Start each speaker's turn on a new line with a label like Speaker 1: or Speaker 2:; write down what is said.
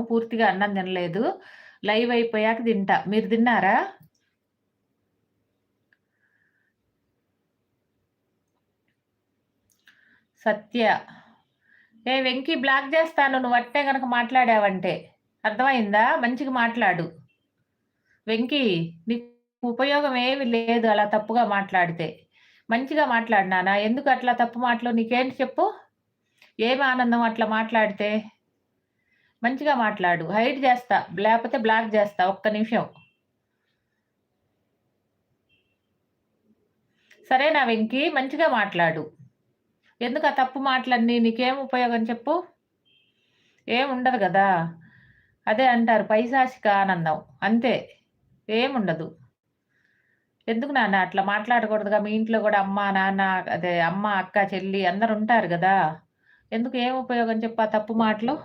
Speaker 1: పూర్తిగా అన్నం తినలేదు. లైవ్ అయిపోయాక తింటా. మీరు తిన్నారా? సత్య. వెంకీ బ్లాక్ చేస్తాను నువ్వు అట్టే గనక మాట్లాడావంటే. అర్థమైందా? మంచిగా మాట్లాడు. వెంకీ నీకు ఉపయోగం ఏమి లేదు అలా తప్పుగా మాట్లాడితే. మంచిగా మాట్లాడు నాన్న. ఎందుకు అట్లా తప్పు మాటలు నీకేంటి చెప్పు? ఏమి ఆనందం అట్లా మాట్లాడితే? మంచిగా మాట్లాడు. హైడ్ చేస్తా. లేకపోతే బ్లాక్ చేస్తా. ఒక్క నిమిషం. సరేనా వెంకీ? మంచిగా మాట్లాడు. ఎందుకు ఆ తప్పు మాటలన్నీ? నీకేం ఉపయోగం చెప్పు? ఏముండదు గదా! అదే అంటారు పైశాచిక ఆనందం. అంతే. ఏముండదు. ఎందుకు నాన్న అట్లా మాట్లాడకూడదుగా? మీ ఇంట్లో గూడా అమ్మ, నాన్న అదే అమ్మ, అక్క, చెల్లి అందరుంటారు గదా! ఎందుకు ఏం ఉపయోగం చెప్పు ఆ తప్పు మాటలు?